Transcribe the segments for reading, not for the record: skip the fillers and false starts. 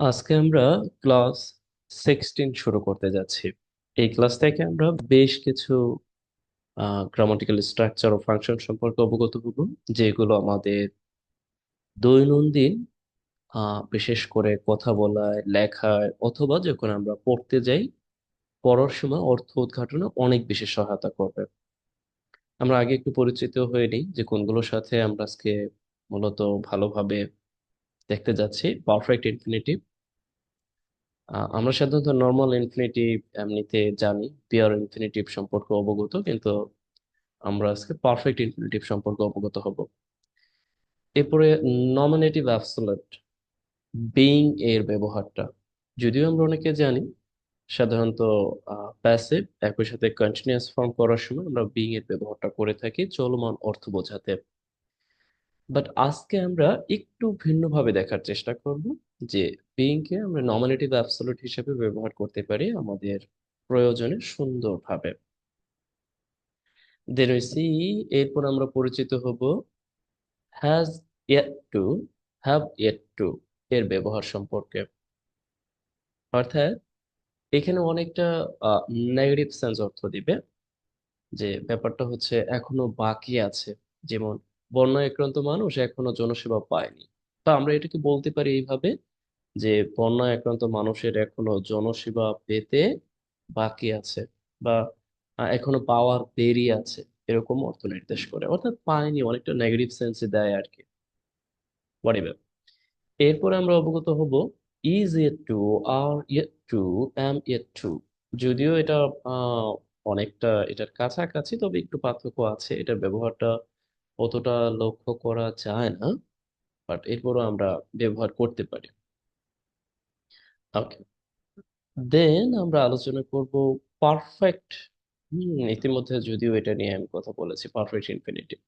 আজকে আমরা ক্লাস 16 শুরু করতে যাচ্ছি। এই ক্লাস থেকে আমরা বেশ কিছু গ্রামাটিক্যাল স্ট্রাকচার ও ফাংশন সম্পর্কে অবগত হব, যেগুলো আমাদের দৈনন্দিন বিশেষ করে কথা বলায়, লেখায় অথবা যখন আমরা পড়তে যাই, পড়ার সময় অর্থ উদ্ঘাটনে অনেক বেশি সহায়তা করবে। আমরা আগে একটু পরিচিত হয়ে নিই যে কোনগুলোর সাথে আমরা আজকে মূলত ভালোভাবে দেখতে যাচ্ছি। পারফেক্ট ইনফিনিটিভ, আমরা সাধারণত নর্মাল ইনফিনিটিভ এমনিতে জানি, পিওর ইনফিনিটিভ সম্পর্কে অবগত, কিন্তু আমরা আজকে পারফেক্ট ইনফিনিটিভ সম্পর্কে অবগত হব। এরপরে নমিনেটিভ অ্যাবসোলিউট, বিইং এর ব্যবহারটা যদিও আমরা অনেকে জানি, সাধারণত প্যাসিভ একই সাথে কন্টিনিউয়াস ফর্ম করার সময় আমরা বিইং এর ব্যবহারটা করে থাকি চলমান অর্থ বোঝাতে। বাট আজকে আমরা একটু ভিন্নভাবে দেখার চেষ্টা করব যে বিইং কে আমরা নমিনেটিভ অ্যাবসলিউট হিসেবে ব্যবহার করতে পারি আমাদের প্রয়োজনে সুন্দরভাবে। দেন উই সি, এরপর আমরা পরিচিত হব has yet to, have yet two এর ব্যবহার সম্পর্কে। অর্থাৎ এখানে অনেকটা নেগেটিভ সেন্স অর্থ দিবে, যে ব্যাপারটা হচ্ছে এখনো বাকি আছে। যেমন বন্যায় আক্রান্ত মানুষ এখনো জনসেবা পায়নি, বা আমরা এটাকে বলতে পারি এইভাবে যে বন্যায় আক্রান্ত মানুষের এখনো জনসেবা পেতে বাকি আছে, বা এখনো পাওয়ার দেরি আছে, এরকম অর্থ নির্দেশ করে। অর্থাৎ পায়নি অনেকটা নেগেটিভ সেন্সে দেয় আর কি। হোয়াটএভার। এরপরে আমরা অবগত হব is it to, are it to, am it to. যদিও এটা আহ, অনেকটা এটার কাছাকাছি, তবে একটু পার্থক্য আছে, এটার ব্যবহারটা অতটা লক্ষ্য করা যায় না, বাট এরপরও আমরা ব্যবহার করতে পারি। ওকে, দেন আমরা আলোচনা করব পারফেক্ট। ইতিমধ্যে যদিও এটা নিয়ে আমি কথা বলেছি, পারফেক্ট ইনফিনিটিভ।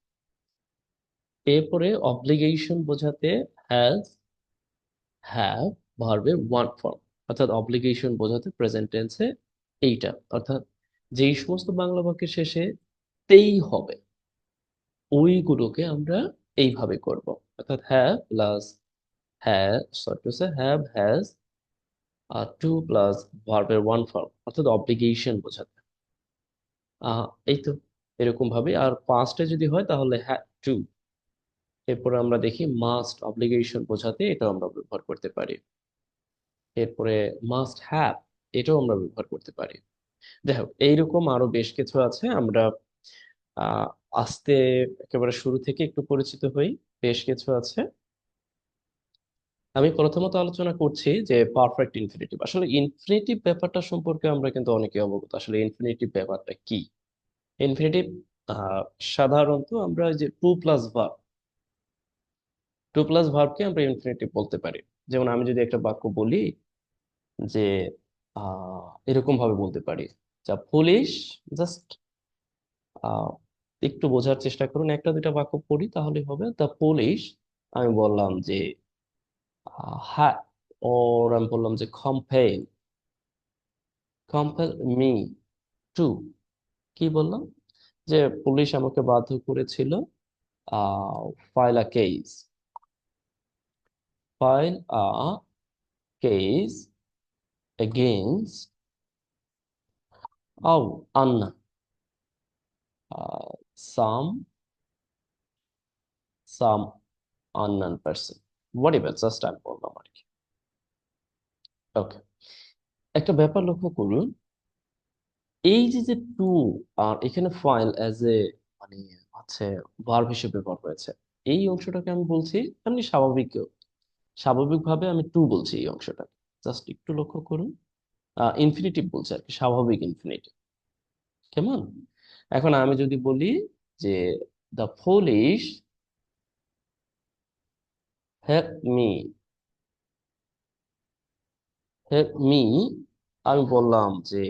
এরপরে অব্লিগেশন বোঝাতে হ্যাজ, হ্যাভ ভার্বের ওয়ান ফর্ম। অর্থাৎ অব্লিগেশন বোঝাতে প্রেজেন্ট টেন্সে এইটা, অর্থাৎ যেই সমস্ত বাংলা বাক্যের শেষে তেই হবে, ওইগুলোকে আমরা এইভাবে করব। অর্থাৎ have plus have, sorry to say have has আর টু প্লাস ভার্বের ওয়ান ফর্ম, অর্থাৎ অব্লিগেশন বোঝাতে। আহ এই তো এরকম ভাবে। আর পাস্টে যদি হয় তাহলে হ্যাড টু। এরপরে আমরা দেখি মাস্ট, অব্লিগেশন বোঝাতে এটাও আমরা ব্যবহার করতে পারি। এরপরে মাস্ট হ্যাভ, এটাও আমরা ব্যবহার করতে পারি। দেখো এইরকম আরো বেশ কিছু আছে, আমরা আহ আস্তে একেবারে শুরু থেকে একটু পরিচিত হই। বেশ কিছু আছে। আমি প্রথমত আলোচনা করছি যে পারফেক্ট ইনফিনিটিভ। আসলে ইনফিনিটিভ ব্যাপারটা সম্পর্কে আমরা কিন্তু অনেকে অবগত। আসলে ইনফিনিটিভ ব্যাপারটা কি? ইনফিনিটিভ আহ সাধারণত আমরা যে to plus verb, to plus ভার্বকে আমরা ইনফিনিটিভ বলতে পারি। যেমন আমি যদি একটা বাক্য বলি যে এরকম ভাবে বলতে পারি, যা পুলিশ, জাস্ট একটু বোঝার চেষ্টা করুন, একটা দুইটা বাক্য পড়ি তাহলে হবে। দ্য পুলিশ, আমি বললাম যে হ্যাঁ, ওর আমি বললাম যে কম্পেল, কম্পেল মি টু, কি বললাম, যে পুলিশ আমাকে বাধ্য করেছিল file a case, file a case against Anna, some some unknown person, whatever, just আমি বললাম আর কি। ওকে, একটা ব্যাপার লক্ষ্য করুন, এই যে যে টু আর এখানে ফাইল অ্যাজ এ মানে হচ্ছে ভার্ব হিসেবে ব্যবহার হয়েছে, এই অংশটাকে আমি বলছি এমনি স্বাভাবিক, স্বাভাবিকভাবে আমি টু বলছি এই অংশটা। জাস্ট একটু লক্ষ্য করুন, ইনফিনিটিভ বলছে আর কি, স্বাভাবিক ইনফিনিটিভ। কেমন? এখন আমি যদি বলি যে the police help me, help me, আমি বললাম যে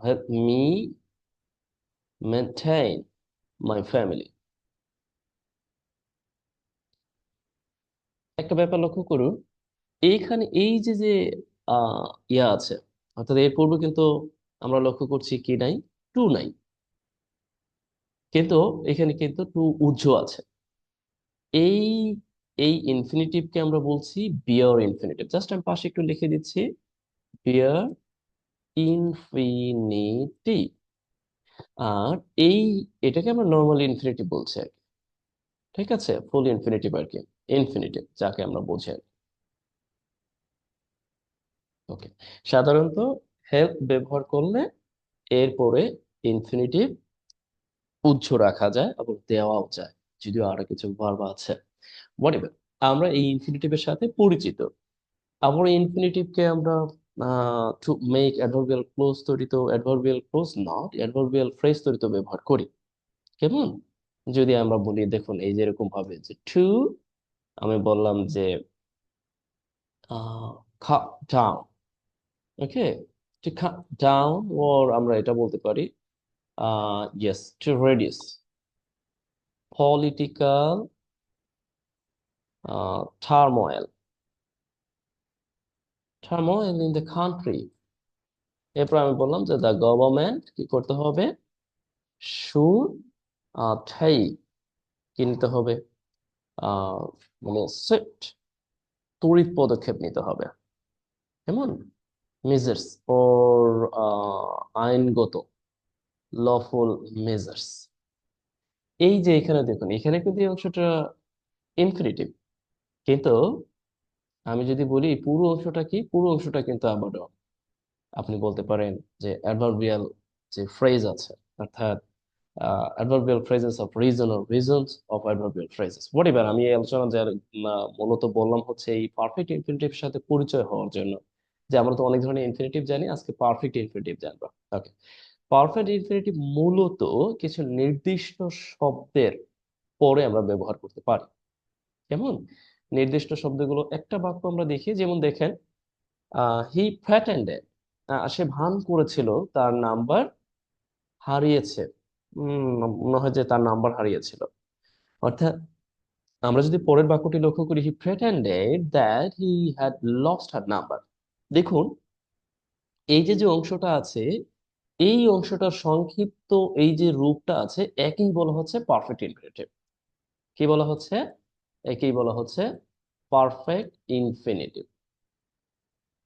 help me maintain my family. একটা ব্যাপার লক্ষ্য করুন, এইখানে এই যে যে ইয়া আছে, অর্থাৎ এর পূর্বে কিন্তু আমরা লক্ষ্য করছি কি নাই, টু নাই, কিন্তু এখানে কিন্তু টু উজ্জ্ব আছে। এই এই ইনফিনিটিভকে আমরা বলছি বিয়ার ইনফিনিটিভ। জাস্ট আমি পাশে একটু লিখে দিচ্ছি, বিয়ার ইনফিনিটিভ। আর এই এটাকে আমরা নর্মাল ইনফিনিটিভ বলছি আর কি। ঠিক আছে, ফুল ইনফিনিটিভ আর কি, ইনফিনিটিভ যাকে আমরা বলছি আর কি। ওকে, সাধারণত হেল্প ব্যবহার করলে এরপরে ইনফিনিটিভ উজ্জ রাখা যায় এবং দেওয়াও যায়, যদিও আরো কিছু ভার্ব আছে। হোয়াটএভার, আমরা এই ইনফিনিটিভের সাথে পরিচিত। আবার ইনফিনিটিভকে আমরা টু মেক অ্যাডভার্বিয়াল ক্লোজ তৈরি তো, adverbial close not adverbial phrase তৈরি তো ব্যবহার করি। কেমন? যদি আমরা বলি, দেখুন এই যে এরকম ভাবে যে টু, আমি বললাম যে cut down, okay, to cut down, or আমরা এটা বলতে পারি yes, to reduce political turmoil, turmoil in the country। এরপর আমি বললাম যে দ্য গভর্নমেন্ট কি করতে হবে, শুড take, কি নিতে হবে, আহ, মানে সুইফট, তড়িৎ পদক্ষেপ নিতে হবে। কেমন? মেজার্স ওর আইনগত, লফুল মেজার্স। এই যে এখানে দেখুন, এখানে কিন্তু এই অংশটা ইনফিনিটিভ, কিন্তু আমি যদি বলি এই পুরো অংশটা কি, পুরো অংশটা কিন্তু আবারও আপনি বলতে পারেন যে অ্যাডভার্বিয়াল যে ফ্রেজ আছে, অর্থাৎ adverbial phrases of reason or reasons of adverbial phrases. Whatever, আমি এই আলোচনা যার মূলত বললাম হচ্ছে এই পারফেক্ট ইনফিনিটিভের সাথে পরিচয় হওয়ার জন্য, যে আমরা তো অনেক ধরনের ইনফিনিটিভ জানি, আজকে পারফেক্ট ইনফিনিটিভ জানবো। ওকে, পারফেক্ট ইনফিনিটিভ মূলত কিছু নির্দিষ্ট শব্দের পরে আমরা ব্যবহার করতে পারি। কেমন? নির্দিষ্ট শব্দগুলো, একটা বাক্য আমরা দেখি, যেমন দেখেন হি প্রেটেন্ডেড, সে ভান করেছিল তার নাম্বার হারিয়েছে। মনে হয় যে তার নাম্বার হারিয়েছিল। অর্থাৎ আমরা যদি পরের বাক্যটি লক্ষ্য করি, he pretended that he had lost her number. দেখুন এই যে যে অংশটা আছে, এই অংশটার সংক্ষিপ্ত এই যে রূপটা আছে, একই বলা হচ্ছে পারফেক্ট ইনফিনিটিভ। কি বলা হচ্ছে? একেই বলা হচ্ছে পারফেক্ট ইনফিনিটিভ।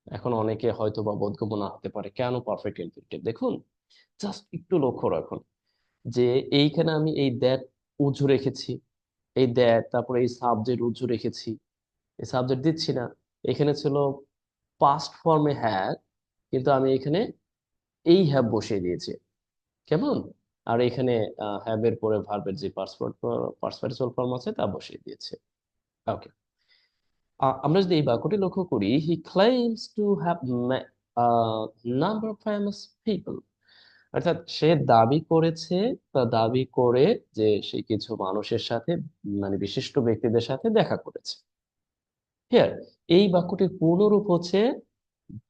এখন অনেকে হয়তো বা বোধগম্য না হতে পারে কেন পারফেক্ট ইনফিনিটিভ। দেখুন, জাস্ট একটু লক্ষ্য রাখুন যে এইখানে আমি এই দ্যাট উজু রেখেছি, এই দ্যাট, তারপরে এই সাবজেক্ট উজু রেখেছি, এই সাবজেক্ট দিচ্ছি না। এখানে ছিল পাস্ট ফর্মে হ্যাড, কিন্তু আমি এখানে এই হ্যাভ বসিয়ে দিয়েছি। কেমন? আর এখানে হ্যাভ এর পরে ভার্বের যে পার্সপার্টিসিপাল ফর্ম আছে তা বসিয়ে দিয়েছে। ওকে, আমরা যদি এই বাক্যটি লক্ষ্য করি, he claims to have number of famous people, অর্থাৎ সে দাবি করেছে বা দাবি করে যে সে কিছু মানুষের সাথে, মানে বিশিষ্ট ব্যক্তিদের সাথে দেখা করেছে। হিয়ার, এই বাক্যটির পূর্ণরূপ হচ্ছে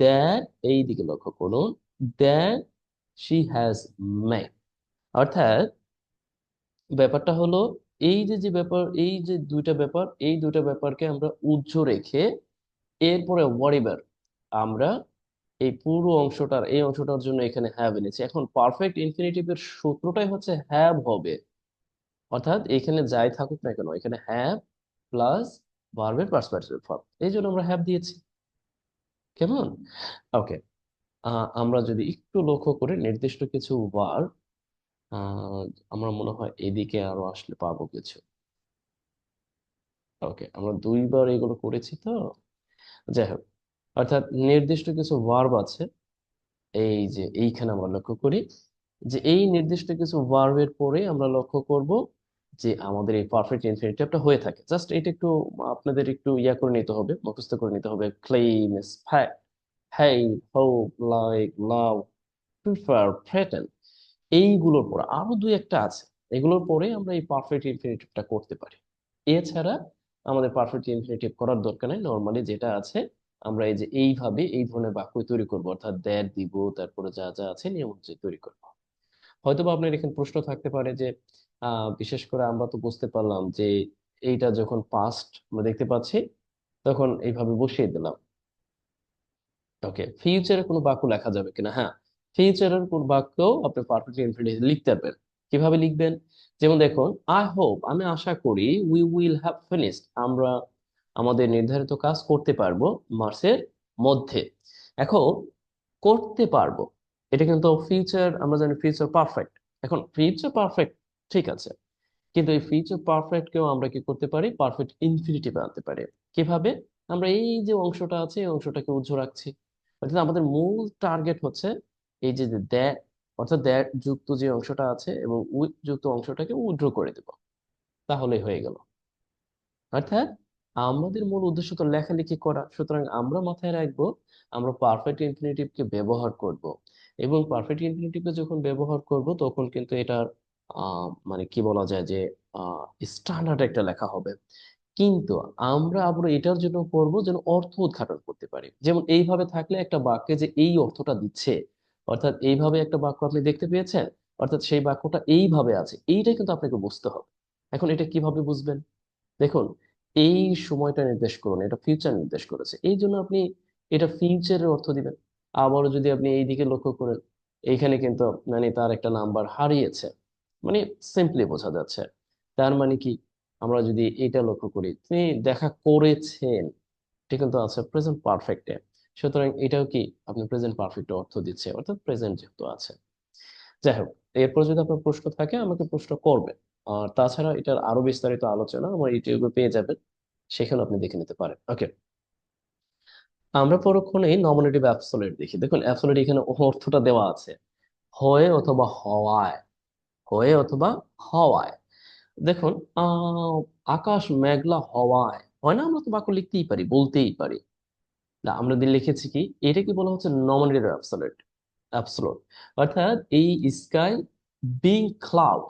দ্যাট, এই দিকে লক্ষ্য করুন, দ্যাট শি হ্যাজ মেট। অর্থাৎ ব্যাপারটা হলো, এই যে যে ব্যাপার, এই যে দুইটা ব্যাপার, এই দুইটা ব্যাপারকে আমরা উজ্জ রেখে এরপরে হোয়াটএভার, আমরা এই পুরো অংশটার, এই অংশটার জন্য এখানে হ্যাভ এনেছি। এখন পারফেক্ট ইনফিনিটিভের সূত্রটাই হচ্ছে হ্যাভ হবে। অর্থাৎ এখানে যাই থাকুক না কেন, এখানে হ্যাভ প্লাস ভার্বের পার্সপার্টিসিপাল ফর্ম, এই জন্য আমরা হ্যাভ দিয়েছি। কেমন? ওকে, আমরা যদি একটু লক্ষ্য করি নির্দিষ্ট কিছু ওয়ার্ড, আমরা মনে হয় এদিকে আরো আসলে পাবো কিছু। ওকে, আমরা দুইবার এগুলো করেছি তো, যাই হোক, অর্থাৎ নির্দিষ্ট কিছু ভার্ব আছে, এই যে এইখানে আমরা লক্ষ্য করি যে এই নির্দিষ্ট কিছু ভার্বের পরে আমরা লক্ষ্য করব যে আমাদের এই পারফেক্ট ইনফিনিটিভটা হয়ে থাকে। জাস্ট এটা একটু আপনাদের একটু ইয়া করে নিতে হবে, মুখস্থ করে নিতে হবে। ক্লেইম, এক্সপেক্ট, হেট, হোপ, লাইক, লাভ, প্রিফার, থ্রেটেন, এইগুলোর পরে আরো দুই একটা আছে, এগুলোর পরে আমরা এই পারফেক্ট ইনফিনিটিভটা করতে পারি। এছাড়া আমাদের পারফেক্ট ইনফিনিটিভ করার দরকার নেই, নর্মালি যেটা আছে আমরা এই যে এইভাবে এই ধরনের বাক্য তৈরি করবো, অর্থাৎ দ্যাট দিব, তারপরে যা যা আছে নিয়ম অনুযায়ী তৈরি করবো। হয়তোবা আপনার এখানে প্রশ্ন থাকতে পারে যে বিশেষ করে আমরা তো বুঝতে পারলাম যে এইটা যখন পাস্ট আমরা দেখতে পাচ্ছি, তখন এইভাবে বসিয়ে দিলাম। ওকে, ফিউচারে কোনো বাক্য লেখা যাবে কিনা? হ্যাঁ, ফিউচারের কোন বাক্য আপনি পারফেক্ট ইনফিনিটিভ লিখতে পারবেন। কিভাবে লিখবেন? যেমন দেখুন, আই হোপ, আমি আশা করি, উই উইল হ্যাভ ফিনিশড, আমরা আমাদের নির্ধারিত কাজ করতে পারবো মাসের মধ্যে। এখন করতে পারবো, এটা কিন্তু ফিউচার, আমরা জানি ফিউচার পারফেক্ট। এখন ফিউচার পারফেক্ট ঠিক আছে, কিন্তু এই ফিউচার পারফেক্ট কেও আমরা কি করতে পারি, পারফেক্ট ইনফিনিটিভে আনতে পারি। কিভাবে? আমরা এই যে অংশটা আছে এই অংশটাকে উজ্জ্ব রাখছি, অর্থাৎ আমাদের মূল টার্গেট হচ্ছে এই যে দ্যাট, অর্থাৎ দ্যাট যুক্ত যে অংশটা আছে এবং উইথ যুক্ত অংশটাকে উইথড্র করে দেব, তাহলেই হয়ে গেল। অর্থাৎ আমাদের মূল উদ্দেশ্য তো লেখালেখি করা, সুতরাং আমরা মাথায় রাখবো আমরা পারফেক্ট ইনফিনিটিভকে ব্যবহার করব। এবং পারফেক্ট ইনফিনিটিভকে যখন ব্যবহার করব তখন কিন্তু এটার মানে কি বলা যায় যে স্ট্যান্ডার্ড একটা লেখা হবে। কিন্তু আমরা আবার এটার জন্য করব যেন অর্থ উদ্ঘাটন করতে পারি। যেমন এইভাবে থাকলে একটা বাক্যে যে এই অর্থটা দিচ্ছে, অর্থাৎ এইভাবে একটা বাক্য আপনি দেখতে পেয়েছেন, অর্থাৎ সেই বাক্যটা এইভাবে আছে, এইটা কিন্তু আপনাকে বুঝতে হবে। এখন এটা কিভাবে বুঝবেন? দেখুন, এই সময়টা নির্দেশ করুন, এটা ফিউচার নির্দেশ করেছে, এই জন্য আপনি এটা ফিউচারের অর্থ দিবেন। আবারও যদি আপনি এই দিকে লক্ষ্য করেন, এইখানে কিন্তু মানে তার একটা নাম্বার হারিয়েছে, মানে সিম্পলি বোঝা যাচ্ছে। তার মানে কি, আমরা যদি এটা লক্ষ্য করি, তিনি দেখা করেছেন, এটা কিন্তু আছে প্রেজেন্ট পারফেক্টে। সুতরাং এটাও কি আপনি প্রেজেন্ট পারফেক্ট অর্থ দিচ্ছে, অর্থাৎ প্রেজেন্ট যেহেতু আছে। যাই হোক, এরপর যদি আপনার প্রশ্ন থাকে আমাকে প্রশ্ন করবেন। আর তাছাড়া এটার আরো বিস্তারিত আলোচনা আমার ইউটিউবে পেয়ে যাবেন, সেখানে আপনি দেখে নিতে পারেন। ওকে, আমরা পরক্ষণেই নমিনেটিভ অ্যাবসলিউট দেখি। দেখুন অ্যাবসলিউট এখানে অর্থটা দেওয়া আছে, হয়ে অথবা হওয়ায়, হয়ে অথবা হওয়ায়। দেখুন আকাশ মেঘলা হওয়ায়, হয় না, আমরা তো বাক্য লিখতেই পারি, বলতেই পারি। না, আমরা দিয়ে লিখেছি কি, এটা কি বলা হচ্ছে নমিনেটিভ অ্যাবসলিউট। অ্যাবসলিউট অর্থাৎ এই স্কাই বিং ক্লাউড,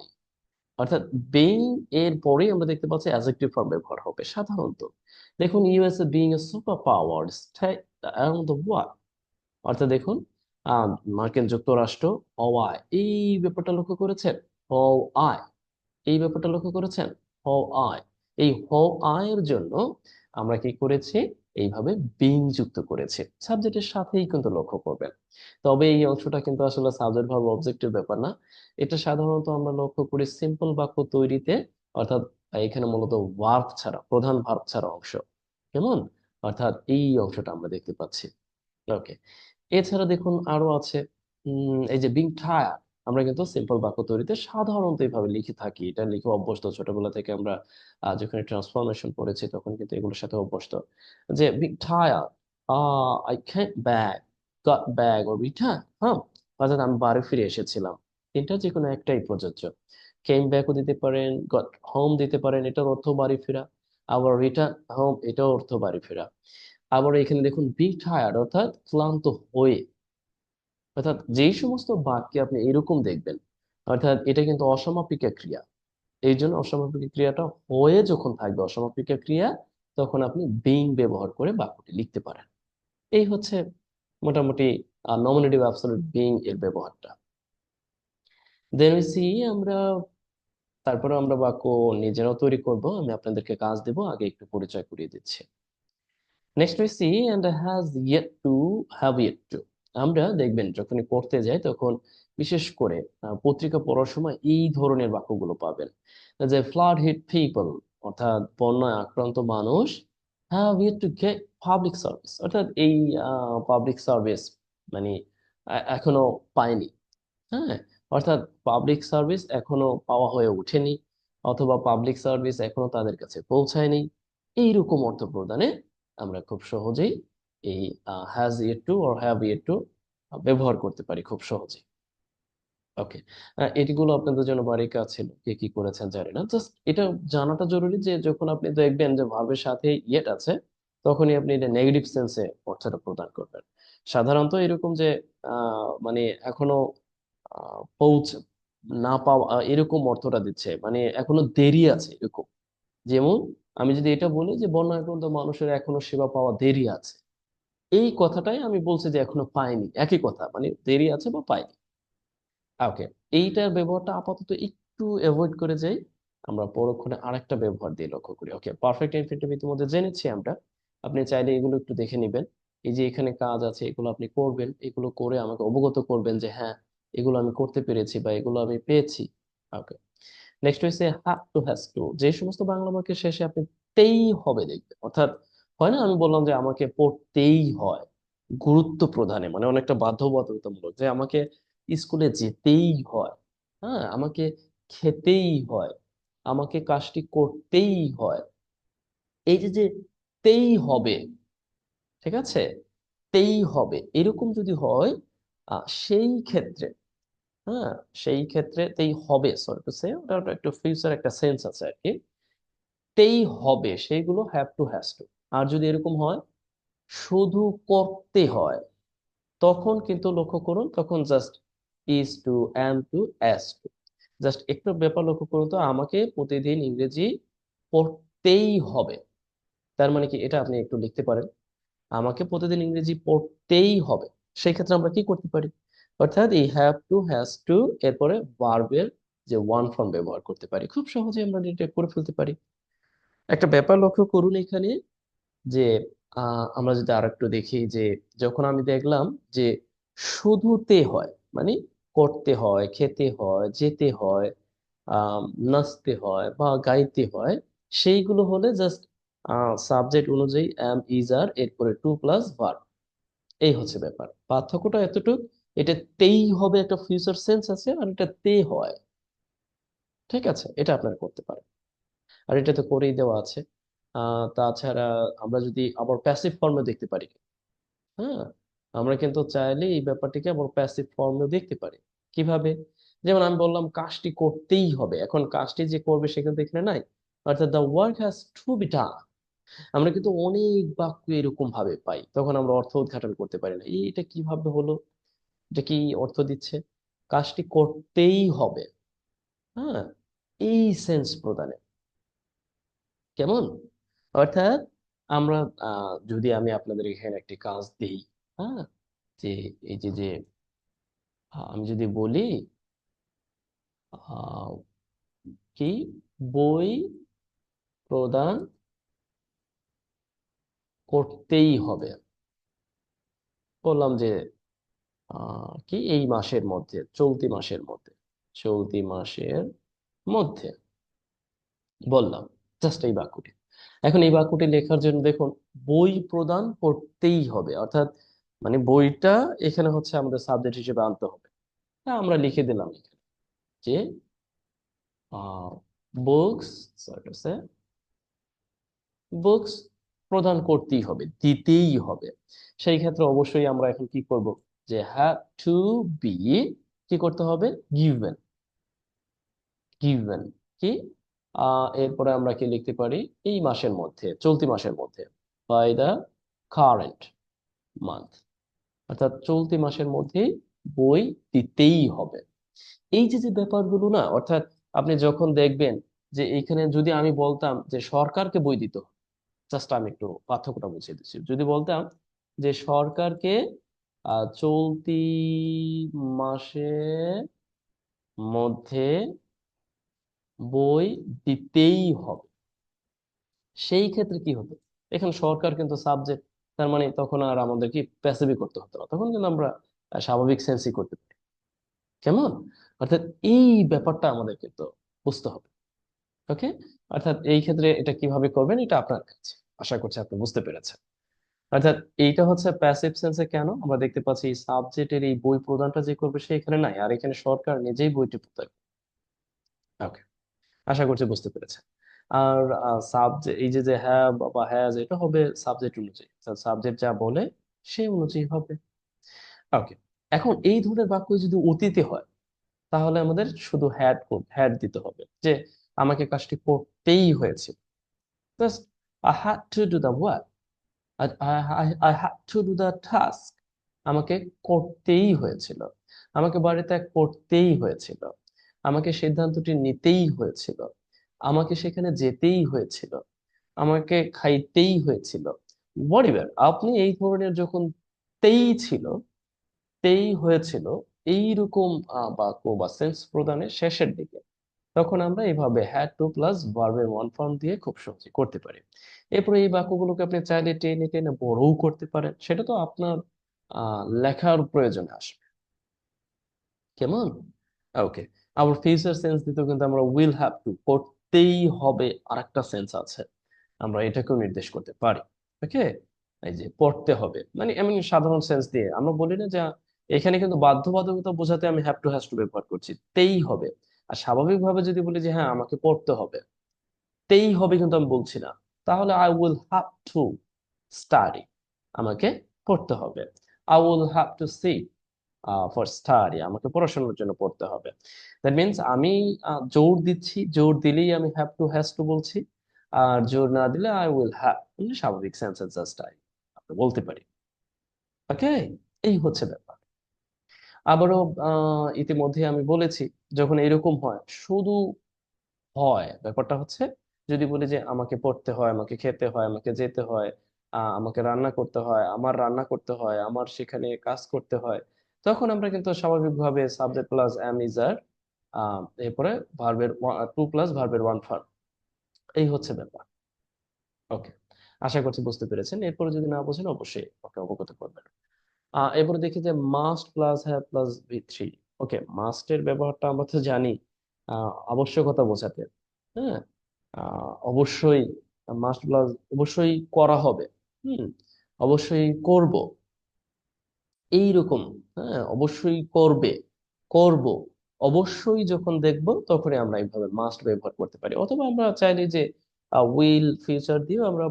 অর্থাৎ বিং এর পরেই আমরা দেখতে পাচ্ছি অ্যাডজেক্টিভ ফর্ম ব্যবহার হবে সাধারণত। দেখুন USA being a super power state around the world, অর্থাৎ দেখুন আহ, মার্কিন যুক্তরাষ্ট্র হওয়ায়, এই ব্যাপারটা লক্ষ্য করেছেন, হওয়ায়, এই ব্যাপারটা লক্ষ্য করেছেন, হওয়ায়। এই হওয়ায়ের জন্য আমরা কি করেছি, এইভাবে বিং যুক্ত করেছি, সাবজেক্টের সাথেই কিন্তু লক্ষ্য করবেন। তবে এই অংশটা কিন্তু আসলে সাবজেক্ট ভার্ব অবজেক্টের ব্যাপার না, এটা সাধারণত আমরা লক্ষ্য করি সিম্পল বাক্য তৈরিতে, অর্থাৎ এখানে মূলত ভার্ব ছাড়া, প্রধান ভার্ব ছাড়া অংশ, কেমন, অর্থাৎ এই অংশটা আমরা দেখতে পাচ্ছি। ওকে, এছাড়া দেখুন আরো আছে, এই যে বিং টায়ার্ড, আমরা কিন্তু সিম্পল বাক্য তৈরিতে সাধারণত এইভাবে লিখে থাকি, এটা লিখে অভ্যস্ত ছোটবেলা থেকে আমরা। যখন ট্রান্সফরমেশন পড়েছি তখন কিন্তু এগুলোর সাথে অভ্যস্ত। যে being tired, I can't back, goat back or return, হ্যাঁ, অর্থাৎ আমি বাড়ি ফিরে এসেছিলাম, তিনটা যে কোনো একটাই প্রযোজ্য। কেম ব্যাকও দিতে পারেন, গট হোম দিতে পারেন, এটার অর্থ বাড়ি ফেরা। আবার রিটার্ন হোম, এটাও অর্থ বাড়ি ফেরা। আবার এখানে দেখুন বি টায়ার্ড, অর্থাৎ ক্লান্ত হয়ে। অর্থাৎ যেই সমস্ত বাক্যে আপনি এরকম দেখবেন, অর্থাৎ এটা কিন্তু অসমাপিকা ক্রিয়া, এই জন্য অসমাপিকা ক্রিয়াটা হয়ে যখন থাকবে অসমাপিকা ক্রিয়া, তখন আপনি বিং ব্যবহার করে বাক্যটি লিখতে পারেন। এই হচ্ছে মোটামুটি নমিনেটিভ অ্যাবসলিউট বিং এর ব্যবহারটা। দেন উই সি, আমরা তারপরে আমরা বাক্য নিজেরাও তৈরি করব, আমি আপনাদেরকে কাজ দেব, আগে একটু পরিচয় করিয়ে দিচ্ছি। Next we see and has yet to, have yet to. আমরা দেখবেন যখনই পড়তে যাই তখন বিশেষ করে পত্রিকা পড়ার সময় এই ধরনের বাক্যগুলো পাবেন, যে ফ্লাড হিট পিপল, অর্থাৎ বন্যায় আক্রান্ত মানুষ, have yet to get public service, অর্থাৎ এই পাবলিক সার্ভিস মানে এখনো পায়নি। হ্যাঁ, অর্থাৎ পাবলিক সার্ভিস এখনো পাওয়া হয়ে ওঠেনি, অথবা পাবলিক সার্ভিস এখনো তাদের কাছে পৌঁছায়নি, এইরকম অর্থ প্রদানে আমরা খুব সহজেই এই has yet two or have yet two ব্যবহার করতে পারি খুব সহজেই। ওকে, এটিগুলো আপনাদের জন্য বাড়ির কাজ ছিল, কে কি করেছেন জানি না, জাস্ট এটা জানাটা জরুরি যে যখন আপনি দেখবেন যে ভার্বের সাথে ইয়েট আছে, তখনই আপনি এটা নেগেটিভ সেন্সে অর্থটা প্রদান করবেন। সাধারণত এরকম যে মানে এখনো পৌঁছ না পাওয়া, এরকম অর্থটা দিচ্ছে, মানে এখনো দেরি আছে এরকম। যেমন আমি যদি এটা বলি যে বন্যাক্রান্ত মানুষের এখনো সেবা পাওয়া দেরি আছে, এই কথাটাই আমি বলছি যে এখনো পাইনি, একই কথা, মানে দেরি আছে বা পাইনি। ওকে, এইটার ব্যবহারটা আপাতত একটু অ্যাভয়েড করে যাই, আমরা পরক্ষণে আরেকটা ব্যবহার দিয়ে লক্ষ্য করি। ওকে, পারফেক্ট ইনফিনিটিভ ইতিমধ্যে জেনেছি আমরা, আপনি চাইলে এগুলো একটু দেখে নেবেন। এই যে এখানে কাজ আছে এগুলো আপনি করবেন, এগুলো করে আমাকে অবগত করবেন যে হ্যাঁ এগুলো আমি করতে পেরেছি বা এগুলো আমি পেয়েছি। ওকে, নেক্সট হয়েছে হ্যাভ টু, হ্যাজ টু। যে সমস্ত বাংলা বাক্যের শেষে আপনি তেই হবে দেখবেন, অর্থাৎ হয় না, আমি বললাম যে আমাকে পড়তেই হয়, গুরুত্ব প্রদানে মানে অনেকটা বাধ্যবাধকতামূলক, যে আমাকে স্কুলে যেতেই হয়, হ্যাঁ, আমাকে খেতেই হয়, আমাকে কাজটি করতেই হয়। এই যে যে তেই হবে, ঠিক আছে, তেই হবে এরকম যদি হয়, সেই ক্ষেত্রে, হ্যাঁ, সেই ক্ষেত্রে তেই হবে, সরি টু সে, ওটা ওটা একটু ফিউচার একটা সেন্স আছে আর কি। তেই হবে সেইগুলো হ্যাভ টু, হ্যাজ টু। আর যদি এরকম হয় শুধু করতে হয়, তখন কিন্তু লক্ষ্য করুন, তখন just is to, am to, as to. Just একটু ব্যাপার লক্ষ্য করুন তো, আমাকে প্রতিদিন ইংরেজি পড়তেই হবে, তার মানে কি, এটা আপনি একটু লিখতে পারেন, আমাকে প্রতিদিন ইংরেজি পড়তেই হবে। সেই ক্ষেত্রে আমরা কি করতে পারি, অর্থাৎ এই হ্যাভ টু, হ্যাজ টু, এরপরে ভার্বের যে ওয়ান ফর্ম ব্যবহার করতে পারি, খুব সহজে আমরা এটা করে ফেলতে পারি। একটা ব্যাপার লক্ষ্য করুন এখানে, যে আমরা যদি আরেকটু দেখি, যে যখন আমি দেখলাম যে শুধুতে হয়, মানে করতে হয়, খেতে হয়, যেতে হয়, আহ নাচতে হয় বা গাইতে হয়, সেইগুলো হলে জাস্ট সাবজেক্ট অনুযায়ী এম, ইজ, আর, এরপরে টু প্লাস ভার্ব। এই হচ্ছে ব্যাপার, পার্থক্যটা এতটুক। এটা তেই হবে একটা ফিউচার সেন্স আছে, আর এটা তে হয়, ঠিক আছে, এটা আপনারা করতে পারেন। আর এটা তো করেই দেওয়া আছে। তাছাড়া আমরা যদি আবার প্যাসিভ ফর্মে দেখতে পারি, হ্যাঁ, আমরা কিন্তু চাইলে এই ব্যাপারটিকে আবার প্যাসিভ ফর্মেও দেখতে পারি। কিভাবে? যেমন আমি বললাম কাজটি করতেই হবে, এখন কাজটি যে করবে সে কিন্তু এখানে নাই, অর্থাৎ the work has to be done. আমরা কিন্তু অনেক বাক্য এরকম ভাবে পাই, তখন আমরা অর্থ উদ্ঘাটন করতে পারি না, এটা কিভাবে হলো, এটা কি অর্থ দিচ্ছে, কাজটি করতেই হবে, হ্যাঁ, এই সেন্স প্রদানে, কেমন? অর্থাৎ আমরা যদি আমি আপনাদের এখানে একটি কাজ দিই, হ্যাঁ, যে এই যে যে আমি যদি বলি আহ, কি বই প্রদান করতেই হবে, বললাম যে কি এই মাসের মধ্যে, চলতি মাসের মধ্যে, চলতি মাসের মধ্যে বললাম, জাস্ট এই বাক্যটি। এখন এই বাক্যটি লেখার জন্য দেখুন, বই প্রদান করতেই হবে, অর্থাৎ মানে বইটা এখানে হচ্ছে আমাদের সাবজেক্ট হিসেবে আনতে হবে। তা আমরা লিখে দিলাম এখানে যে বুকস, বুকস প্রদান করতেই হবে, দিতেই হবে। সেই ক্ষেত্রে অবশ্যই আমরা এখন কি করব, যে হ্যাভ টু বি, কি করতে হবে, গিভেন, গিভেন কি, এরপরে আমরা কি লিখতে পারি, এই মাসের মধ্যে, চলতি মাসের মধ্যে, বাই দ্য কারেন্ট মান্থ, অর্থাৎ চলতি মাসের মধ্যেই বই দিতেই হবে। এই যে যে ব্যাপারগুলো না, অর্থাৎ আপনি যখন দেখবেন যে এখানে যদি আমি বলতাম যে সরকারকে বই দিতে হবে, জাস্ট আমি একটু পার্থক্যটা বুঝিয়ে দিচ্ছি, যদি বলতাম যে সরকারকে চলতি মাসের মধ্যে বই দিতেই হবে, সেই ক্ষেত্রে কি হতো, এখানে সরকার কিন্তু সাবজেক্ট, তার মানে তখন আর আমাদের কি প্যাসিভি করতে হতো না, তখন কিন্তু আমরা স্বাভাবিক সেন্সই করতে পারি, কেমন? অর্থাৎ এই ব্যাপারটা আমাদের কিন্তু বুঝতে হবে। ওকে, অর্থাৎ এই ক্ষেত্রে এটা কিভাবে করবেন এটা আপনার কাছে, আশা করছি আপনি বুঝতে পেরেছেন। অর্থাৎ এইটা হচ্ছে প্যাসিভ সেন্সে, কেন আমরা দেখতে পাচ্ছি সাবজেক্টের এই বই প্রদানটা যে করবে সে এখানে নাই, আর এখানে সরকার নিজেই বইটি প্রদান। ওকে, আশা করছি বুঝতে পেরেছেন। আর সাবজেক্ট এই যে যে হ্যাভ বা হ্যাজ, এটা হবে সাবজেক্ট অনুযায়ী, সাবজেক্ট যা বলে সেই অনুযায়ী হবে। ওকে, এখন এই ধরনের বাক্য যদি অতীতে হয়, তাহলে আমাদের শুধু হ্যাড, হ্যাড দিতে হবে, যে আমাকে কাজটি করতেই হয়েছে, just I had to do the work, I had to do the task, আমাকে করতেই হয়েছিল, আমাকে বাড়ি ত্যাগ করতেই হয়েছিল, আমাকে সিদ্ধান্তটি নিতেই হয়েছিল, আমাকে সেখানে যেতেই হয়েছিল, আমাকে খাইতেই হয়েছিল, হোয়াটএভার আপনি এই ধরনের যখন তেই ছিল, তেই হয়েছিল, এইরকম বাক্য বা সেন্স প্রদানের শেষের দিকে, তখন আমরা এইভাবে হ্যাড টু প্লাস ভার্বের ওয়ান ফর্ম দিয়ে খুব সহজে করতে পারি। এরপরে এই বাক্যগুলোকে আপনি চাইলে টেনে টেনে বড়ও করতে পারেন, সেটা তো আপনার লেখার প্রয়োজনে আসবে, কেমন? ওকে, আবার ফিউচার সেন্স দিতেও কিন্তু আমরা উইল হ্যাভ টু, করতেই হবে, আরেকটা সেন্স আছে, আমরা এটাকেও নির্দেশ করতে পারি। ওকে, এই যে পড়তে হবে মানে এমনি সাধারণ সেন্স দিয়ে আমরা বলি না যে এখানে কিন্তু বাধ্যবাধকতা বোঝাতে আমি হ্যাভ টু হ্যাজ টু ব্যবহার করছি, তেই হবে। আর স্বাভাবিকভাবে যদি বলি যে হ্যাঁ আমাকে পড়তে হবে, তেই হবে কিন্তু আমি বলছি না, তাহলে I will have to study, আমাকে পড়তে হবে। I will have to sit for study, আমাকে পড়াশোনার জন্য পড়তে হবে। দ্যাট মিনস আমি জোর দিচ্ছি, জোর দিলেই আমি হ্যাভ টু হ্যাজ টু বলছি, আর জোর না দিলে আই উইল হ্যাভ, স্বাভাবিক সেন্সেস জাস্ট আই আমরা বলতে পারি। ওকে, এই হচ্ছে ব্যাপার। আবারও ইতিমধ্যে আমি বলেছি, যখন এরকম হয়, শুধু হয় ব্যাপারটা হচ্ছে, যদি বলি যে আমাকে পড়তে হয়, আমাকে খেতে হয়, আমাকে যেতে হয়, আমাকে রান্না করতে হয়, আমার রান্না করতে হয়, আমার সেখানে কাজ করতে হয়, তখন আমরা কিন্তু স্বাভাবিকভাবে সাবজেক্ট প্লাস এম ইজ আর, এরপরে ভার্বের টু প্লাস ভার্বের ওয়ান ফার্ব, এই হচ্ছে ব্যাপার। ওকে, আশা করছি বুঝতে পেরেছেন। এরপরে যদি না বোঝেন অবশ্যই ওকে অবগত করবেন। এরপরে দেখি যে must plus have plus V three. Okay, মাস্টের ব্যবহারটা আমরা তো জানি আবশ্যকতা বোঝাতে। হ্যাঁ, অবশ্যই মাস্ট প্লাস, অবশ্যই করা হবে, হুম, অবশ্যই করব, এইরকম। হ্যাঁ, অবশ্যই করবে, করব, অবশ্যই যখন দেখব তখনই আমরা এইভাবে মাস্ট ব্যবহার করতে পারি। অথবা আমরা চাইলে যে উইল ফিউচার দিয়েও আমরা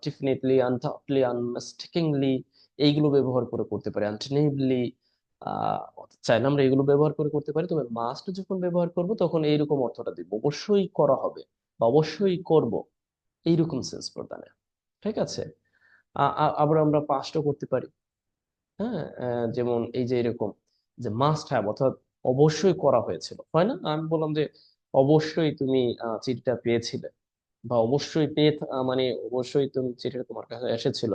ডেফিনেটলি, আনডাউটলি, আনমিস্টেকিংলি এইগুলো ব্যবহার করে করতে পারি, আনটেনিবলি চাইলে আমরা এগুলো ব্যবহার করে করতে পারি। তবে মাস্ট যখন ব্যবহার করব তখন এইরকম অর্থটা দিব, অবশ্যই করা হবে বা অবশ্যই করব, এইরকম সেন্স প্রদানে। ঠিক আছে। আবার আমরা পাস্টও করতে পারি। হ্যাঁ, যেমন এই যে এরকম যে মাস্ট হ্যাভ, অর্থাৎ অবশ্যই করা হয়েছিল, হয় না? আমি বললাম যে অবশ্যই তুমি চিঠিটা পেয়েছিলে, বা অবশ্যই মানে অবশ্যই তুমি চিঠিটা তোমার কাছে এসেছিল,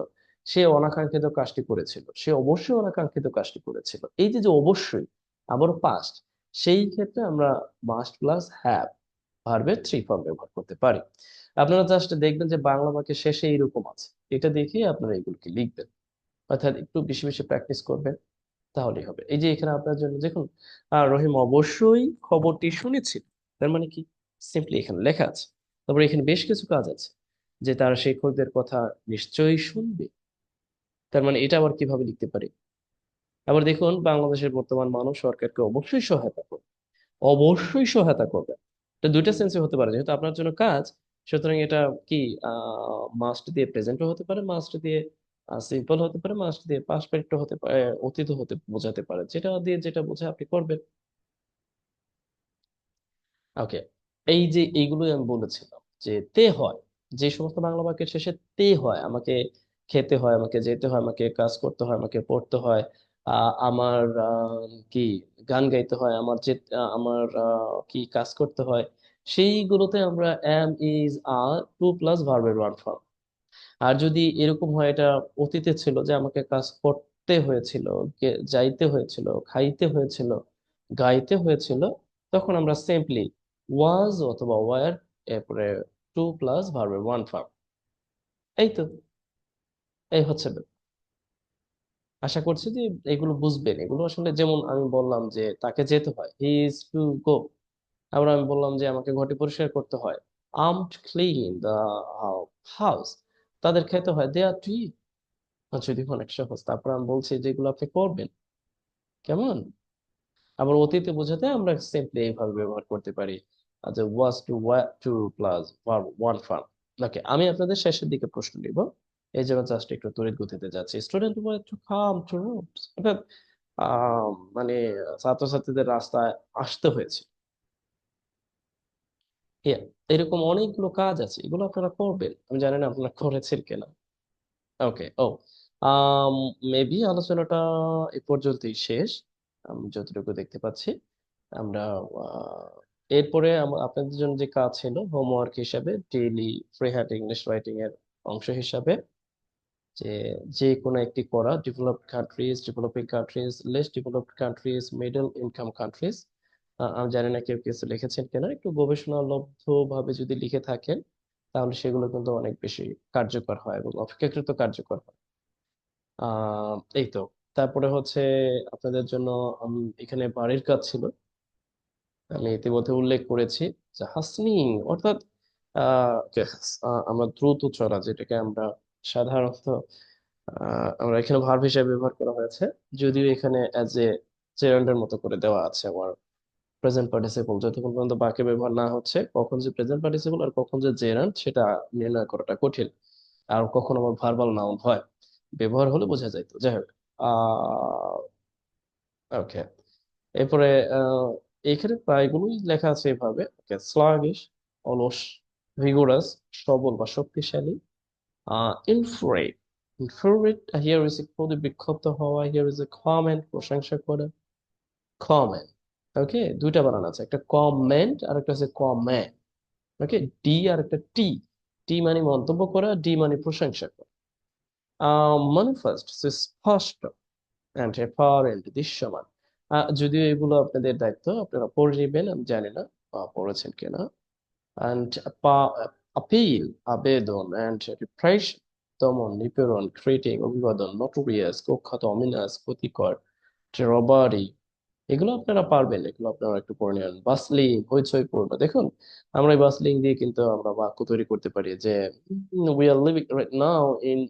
সে অনাকাঙ্ক্ষিত কাজটি করেছিল, সে অবশ্যই অনাকাঙ্ক্ষিত কাজটি করেছিল, এই যে যে অবশ্যই, আবার পাস্ট, সেই ক্ষেত্রে আমরা মাস্ট প্লাস হ্যাভ ভার্বের থ্রি ফর্ম ব্যবহার করতে পারি। আপনারা জাস্ট দেখবেন যে বাংলা বাক্যের শেষে এইরকম আছে, এটা দেখেই আপনারা এগুলোকে লিখবেন, অর্থাৎ একটু বেশি বেশি প্র্যাকটিস করবেন, তাহলেই হবে। এই যে এখানে আপনার জন্য দেখুন, রহিম অবশ্যই খবরটি শুনেছিল, তার মানে কি, সিম্পলি এখানে লেখা আছে। তারপরে এখানে বেশ কিছু কাজ আছে, যে তারা শিক্ষকদের কথা নিশ্চয়ই শুনবে, তার মানে এটা আবার কিভাবে লিখতে পারি। আবার দেখুন, বাংলাদেশের বর্তমান মানুষ সরকারকে অবশ্যই সহায়তা করবে, অবশ্যই সহায়তা করবে। এটা দুইটা সেন্সে হতে পারে, যেহেতু আপনার জন্য কাজ, সুতরাং এটা কি মাস্ট দিয়ে প্রেজেন্টও হতে পারে, মাস্ট দিয়ে সিম্পল হতে পারে, মাস্ট দিয়ে পাস্ট পারফেক্টও হতে পারে, অতীত হতে বোঝাতে পারে, যেটা দিয়ে যেটা বোঝায় আপনি করবেন। ওকে, এই যে এইগুলোই আমি বলেছিলাম যে তে হয়, যে সমস্ত বাংলা বাক্যের শেষে তে হয়, আমাকে খেতে হয়, আমাকে যেতে হয়, আমাকে কাজ করতে হয়, আমাকে পড়তে হয়, আমার কি গান গাইতে হয়, আমার যে আমার কি কাজ করতে হয়, সেইগুলোতে আমরা am is are to plus ভার্বের ওয়ান ফর্ম। আর যদি এরকম হয় এটা অতীতে ছিল, যে আমাকে কাজ করতে হয়েছিল, যাইতে হয়েছিল, খাইতে হয়েছিল, গাইতে হয়েছিল, তখন আমরা সিম্পলি ওয়াজ অথবা ওয়ার, এরপরে টু প্লাস ভার্বের ওয়ান ফর্ম। এই তো, এই হচ্ছে ব্যাপার। আশা করছি যে এগুলো বুঝবেন। এগুলো আসলে যেমন আমি বললাম যে তাকে যেতে হয়, হি ইজ টু গো। আবার আমি বললাম যে আমাকে ঘরটি পরিষ্কার করতে হয়, আম টু ক্লিন দ্য হাউস। তাদের খেতে হয়, দে আর টু। আচ্ছা, দেখুন অনেক সহজ। তারপর আমি বলছি যেগুলো আপনি করবেন, কেমন। আবার অতীতে বোঝাতে আমরা সিম্পলি এইভাবে ব্যবহার করতে পারি, যে was to, to plus verb one form. Okay, আমি আপনাদের শেষের দিকে প্রশ্ন নিব, এই জন্য জাস্ট একটু তড়িৎ গতিতে যাচ্ছি। Student were to come to rooms, অর্থাৎ মানে ছাত্রছাত্রীদের রাস্তায় আসতে হয়েছে। Yeah, এরকম অনেকগুলো কাজ আছে, এগুলো আপনারা করবেন, আমি জানি না আপনারা করেছেন কিনা। ওকে, ও মেবি আলোচনাটা এ পর্যন্তই শেষ, আমি যতটুকু দেখতে পাচ্ছি। আমরা এরপরে আপনাদের জন্য যে কাজ ছিল হোমওয়ার্ক হিসাবে, daily free hand English writing এর অংশ হিসাবে, যে যে কোনো একটি করা, developed countries, developing countries, less developed countries, middle income countries. আমি জানি না কেউ কিছু লিখেছেন কিনা, একটু গবেষণালব্ধ ভাবে যদি লিখে থাকেন, তাহলে সেগুলো কিন্তু অনেক বেশি কার্যকর হয় এবং অপেক্ষাকৃত কার্যকর হয়। এই তো। তারপরে হচ্ছে আপনাদের জন্য এখানে বাড়ির কাজ ছিল, আমি ইতিমধ্যে উল্লেখ করেছি যে হাসনিং অর্থাৎ আমরা দ্রুত চলা, যেটাকে আমরা সাধারণত আমরা এখানে ভার্ব হিসেবে ব্যবহার করা হয়েছে, যদিও এখানে অ্যাজ এ জেরান্ডের মতো করে দেওয়া আছে আমার প্রেজেন্ট পার্টিসিপল। যতক্ষণ পর্যন্ত বাক্যে ব্যবহার না হচ্ছে কখন যে প্রেজেন্ট পার্টিসিপল আর কখন যে জেরান্ড সেটা নির্ণয় করাটা কঠিন। আর কখন আবার ভার্বাল নাউন হয়, ব্যবহার হলে বোঝা যায়। তো যাই হোক, ওকে। এরপরে আহ এখানে প্রায়গুলোই লেখা আছে এভাবে, স্লাগিশ অলস, ভিগোরাস সবল বা শক্তিশালী, ইনফ্লুয়েট ইনফ্লুয়েট হিয়ার ইজ ক্রোধে বিক্ষুব্ধ হওয়া, হিয়ার ইজ এ কমেন্ট প্রশংসা করা, কমেন্ট। ওকে, দুইটা বানান আছে, একটা কমেন্ট আর একটা হচ্ছে কমেন্ট। ওকে, ডি আর একটা টি। টি মানে মন্তব্য করা, ডি মানে প্রশংসা করা। ম্যানিফেস্ট স্পষ্ট, অ্যান্ড অ্যাপারেন্ট দৃশ্যমান। যদিও এগুলো আপনাদের দায়িত্ব, আপনারা পড়ে নেবেন, আমি জানি না পড়েছেন কিনা। অ্যান্ড আপিল আবেদন, অ্যান্ড রিপ্রেশন দমন নিপীড়ন, ক্রিটিং অভিবাদন, নটোরিয়াস কুখ্যাত, অমিনাস ক্ষতিকর, রবারি। এগুলো আপনারা পারবেন, এগুলো আপনারা একটু পড়ে নেন। বাসলিং হইচইপূর্ণ। দেখুন, আমরা এই বাসলিং দিয়ে কিন্তু আমরা বাক্য তৈরি করতে পারি যে we are living right now in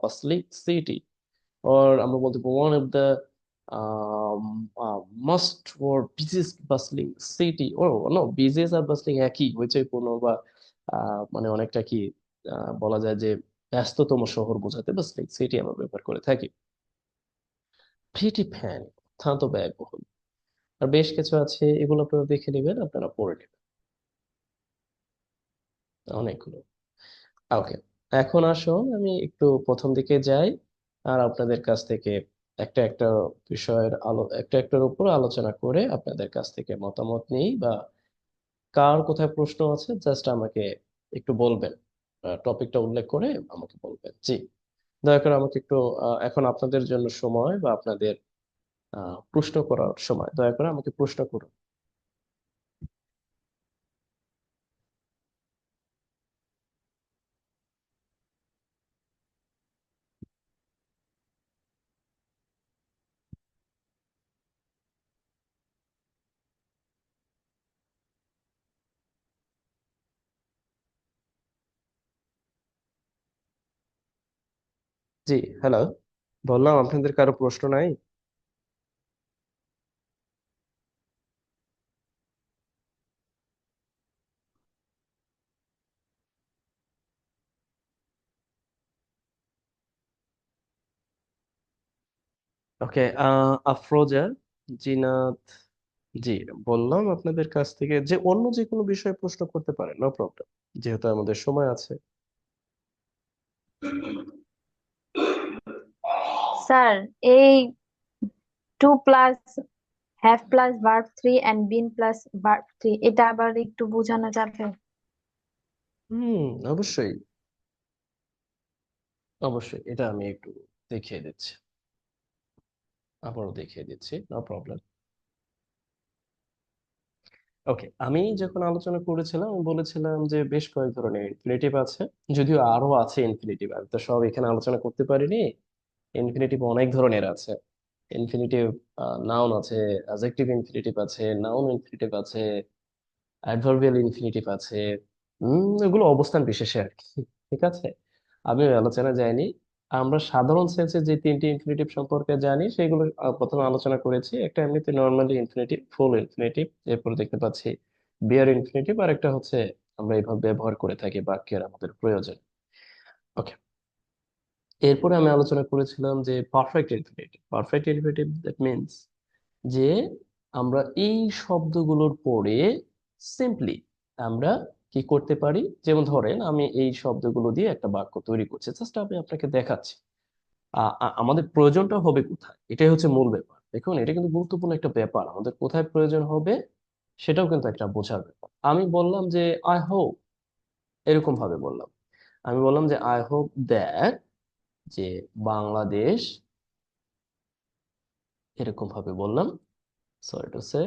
বাসলিং city, or আমরা বলতে পারি one of the most or busiest bustling city, or no, busiest R bustling একই, হইচইপূর্ণ বা মানে অনেকটা কি বলা যায় যে ব্যস্ততম শহর বোঝাতে বাসলিং সিটি আমরা ব্যবহার করে থাকি। প্রিটি ফ্যান অত্যন্ত ব্যয়বহুল। আর বেশ কিছু আছে, এগুলো আপনারা দেখে নেবেন, আপনারা পড়ে নেবেন অনেকগুলো। ওকে, এখন আসুন আমি একটু প্রথম দিকে যাই, আর আপনাদের কাছ থেকে একটা একটা বিষয়ের একটা একটার উপর আলোচনা করে আপনাদের কাছ থেকে মতামত নিই, বা কার কোথায় প্রশ্ন আছে জাস্ট আমাকে একটু বলবেন, টপিকটা উল্লেখ করে আমাকে বলবেন। জি, দয়া করে আমাকে একটু এখন আপনাদের জন্য সময়, বা আপনাদের প্রশ্ন করার সময়, দয়া করে আমাকে প্রশ্ন করুন। জি, হ্যালো, বললাম আপনাদের কারো প্রশ্ন নাই? ওকে, আফরোজা, জিনাত, জি, বললাম আপনাদের কাছ থেকে যে অন্য যে কোনো বিষয়ে প্রশ্ন করতে পারেন, নো প্রবলেম, যেহেতু আমাদের সময় আছে। স্যার, এই to plus have plus verb three and been plus verb three, এটা আবার একটু বোঝানো যাবে? হুম, অবশ্যই, অবশ্যই, এটা আমি একটু দেখিয়ে দিচ্ছি, আবারও দেখিয়ে দিচ্ছি, নো প্রবলেম। ওকে, আমি যখন আলোচনা করেছিলাম আমি বলেছিলাম যে বেশ কয়েক ধরনের ইনফিনিটিভ আছে, যদিও আরো আছে ইনফিনিটিভ, আমি তো সব এখানে আলোচনা করতে পারিনি। ইনফিনিটিভ অনেক ধরনের আছে। ইনফিনিটিভ নাউন আছে, অ্যাডজেক্টিভ ইনফিনিটিভ আছে, নাউন ইনফিনিটিভ আছে, অ্যাডভার্বিয়াল ইনফিনিটিভ আছে। এগুলো অবস্থান বিশেষে আর কি। ঠিক আছে, আমি ওই আলোচনা যাইনি। আমরা সাধারণ সেন্সে যে তিনটি ইনফিনিটিভ সম্পর্কে জানি সেগুলো প্রথমে আলোচনা করেছি। একটা এমনিতে নর্মালি ইনফিনিটিভ, ফুল ইনফিনিটিভ, এরপরে দেখতে পাচ্ছি বিয়ার ইনফিনিটিভ, আর একটা হচ্ছে আমরা এইভাবে ব্যবহার করে থাকি বাক্যের আমাদের প্রয়োজন। ওকে, এরপরে আমি আলোচনা করেছিলাম যে perfect infinitive. Perfect infinitive that means যে আমরা এই শব্দগুলোর পরে সিম্পলি আমরা কি করতে পারি, যেমন ধরেন আমি এই শব্দগুলো দিয়ে একটা বাক্য তৈরি করছি, জাস্ট আমি আপনাকে দেখাচ্ছি। আমাদের প্রয়োজনটা হবে কোথায়, এটাই হচ্ছে মূল ব্যাপার। দেখুন, এটা কিন্তু গুরুত্বপূর্ণ একটা ব্যাপার, আমাদের কোথায় প্রয়োজন হবে সেটাও কিন্তু একটা বোঝার ব্যাপার। আমি বললাম যে আই হোপ, এরকম ভাবে বললাম। আমি বললাম যে আই হোপ দ্যাট, যে বাংলাদেশ, এরকম ভাবে বললাম। সরি টু সে,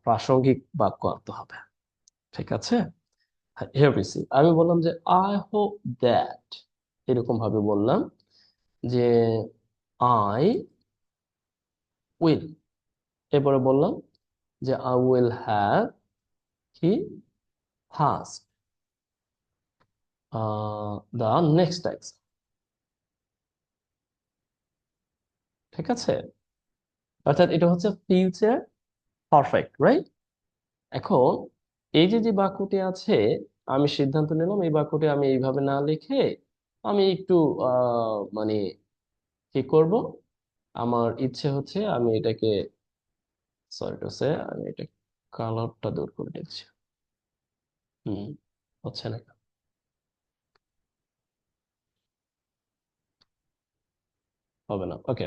প্রাসঙ্গিক বাক্য আনতে হবে। ঠিক আছে, হিয়ার উই সি, আমি বললাম যে আই হোপ দ্যাট, এরকম ভাবে বললাম যে আই উইল, এরপরে বললাম যে আই উইল হ্যাভ কি ফার্স্ট দ্য নেক্সট এক্সাম। ঠিক আছে, অর্থাৎ এটা হচ্ছে ফিউচার পারফেক্ট, রাইট? এখন এই যে যে বাক্যটি আছে, আমি সিদ্ধান্ত নিলাম এই বাক্যটি আমি এইভাবে না লিখে আমি একটু মানে কি করব, আমার ইচ্ছে হচ্ছে আমি এটাকে, সরি টু সে, আমি এটা কালারটা দূর করে দিচ্ছি। হুম, হচ্ছে না, হবে না, ওকে।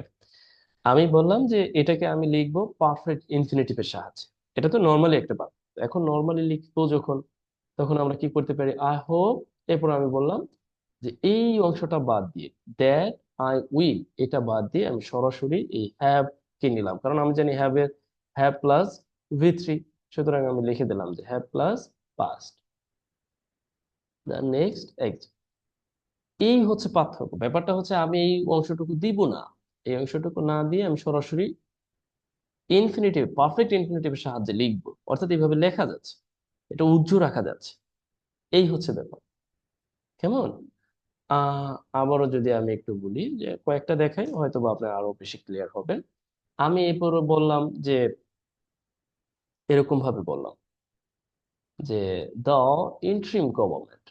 আমি বললাম যে এটাকে আমি লিখবো পারফেক্ট ইনফিনিটিভের সাহায্যে। এটা তো নর্মালি একটা বাক্য। এখন নর্মালি লিখবো যখন, তখন আমরা কি করতে পারি, আই হোপ, এরপর আমি বললাম যে এই অংশটা বাদ দিয়ে, দ্যাট আই উইল, এটা বাদ দিয়ে আমি সরাসরি এই হ্যাভ কে নিলাম, কারণ আমি জানি হ্যাভ এর হ্যাভ প্লাস V3, সুতরাং আমি লিখে দিলাম যে have plus past the next x. এই হচ্ছে পার্থক্য। ব্যাপারটা হচ্ছে আমি এই অংশটুকু দিব না, এই অংশটুকু না দিয়ে আমি সরাসরি ইনফিনিটিভ, পারফেক্ট ইনফিনিটিভের সাহায্যে লিখবো, অর্থাৎ এইভাবে লেখা যাচ্ছে, এটা উজ্জ্ব রাখা যাচ্ছে। এই হচ্ছে ব্যাপার, কেমন? আবারও যদি আমি একটু বলি, যে কয়েকটা দেখাই, হয়তো বা আপনার আরো বেশি ক্লিয়ার হবেন। আমি এরপরে বললাম যে, এরকম ভাবে বললাম যে the interim government,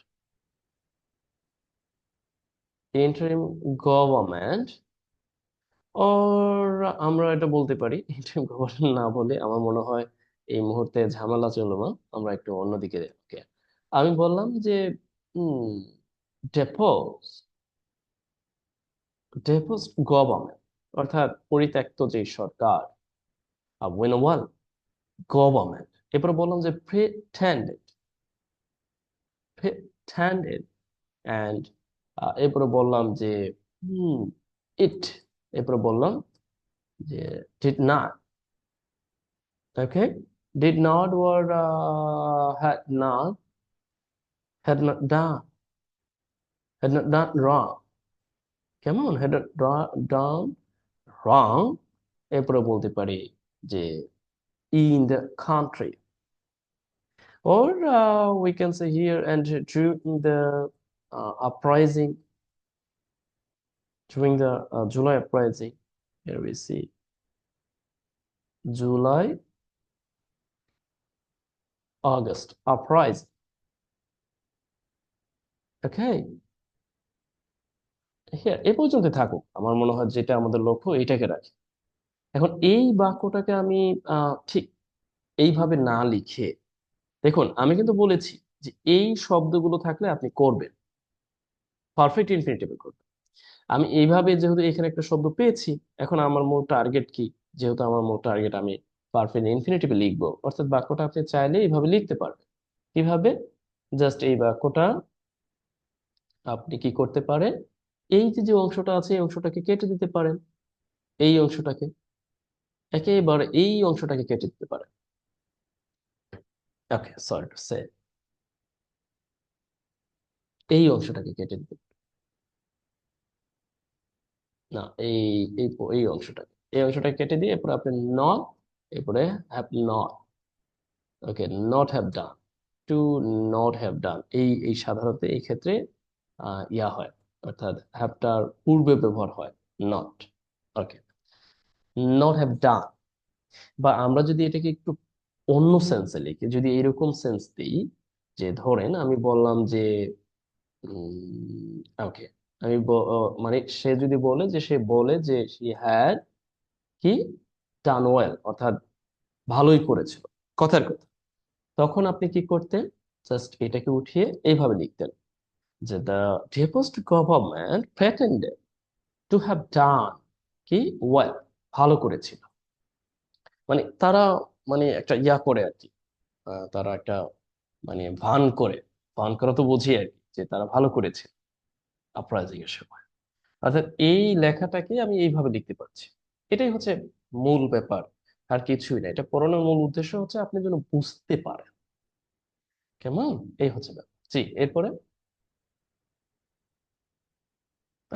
interim government, or, আমরা এটা বলতে পারি ইন্টারিম গভর্নমেন্ট না বলে, আমার মনে হয় এই মুহূর্তে ঝামেলা চলবে না, আমরা একটু অন্যদিকে, ওকে। আমি বললাম যে ডেপোজ, ডেপোজ গভর্নমেন্ট, অর্থাৎ পরিত্যক্ত যে সরকার, উইনওয়াল গভর্নমেন্ট। এরপরে বললাম যে pretended, pretended, and এরপরে বললাম যে it, এরপরে বললাম যে did not, okay, did not or had not done, had not done wrong, কেমন, had not done wrong। এরপরে বলতে পারি যে in the country, or we can say here, and during the uprising, during the July uprising, here we see July August uprising, okay, here এই পর্যন্ত থাকুক, আমার মনে হয় যেটা আমাদের লক্ষ্য এটাকে রাখি। এখন এই বাক্যটাকে আমি ঠিক এইভাবে না লিখে, দেখুন আমি কিন্তু বলেছি যে এই শব্দগুলো থাকলে আপনি করবেন, পারফেক্ট ইনফিনিটিভে করবেন। আমি এইভাবে যেহেতু এখানে একটা শব্দ পেয়েছি, এখন আমার মূল টার্গেট কি, যেহেতু আমার মূল টার্গেট আমি পারফেক্ট ইনফিনিটিভে লিখবো, অর্থাৎ বাক্যটা আপনি চাইলে এইভাবে লিখতে পারবেন। কিভাবে? জাস্ট এই বাক্যটা আপনি কি করতে পারেন, এই যে যে অংশটা আছে এই অংশটাকে কেটে দিতে পারেন, এই অংশটাকে, একেবারে এই অংশটাকে কেটে দিতে পারেন। ওকে, সরি টু সে, এই অংশটাকে কেটে দিতে, না, এই এই এই অংশটাকে, এই অংশটাকে কেটে দিয়ে এরপরে আপনি নট, এরপরে have not, okay, not have done, to not have done, এই এই সাধারণত এই ক্ষেত্রে ইয়া হয়, অর্থাৎ হ্যাভটার পূর্বে ব্যবহার হয় নট, ওকে, নট হ্যাভ ডান। বা আমরা যদি এটাকে একটু অন্য সেন্সে লিখি, যদি এরকম সেন্স দিই, যে ধরেন আমি বললাম যে ওকে, আমি মানে সে যদি বলে যে, সে বলে যে she had কি done well, অর্থাৎ ভালোই করেছিল, কথার কথা, তখন আপনি কি করতেন, জাস্ট এটাকে উঠিয়ে এইভাবে লিখতেন যে the deposed government pretended to have done কি well, ভালো করেছিল, মানে তারা, মানে একটা ইয়া করে আর কি, তারা একটা মানে ভান করে, ভান করা তো বুঝি আর কি, যে তারা ভালো করেছে আপরাইজিং এর সময়। অর্থাৎ এই লেখাটাকে আমি এইভাবে লিখতে পারছি, এটাই হচ্ছে মূল ব্যাপার, আর কিছুই না। এটা পড়ানোর মূল উদ্দেশ্য হচ্ছে আপনি যেন বুঝতে পারেন, কেমন, এই হচ্ছে ব্যাপার। জি, এরপরে,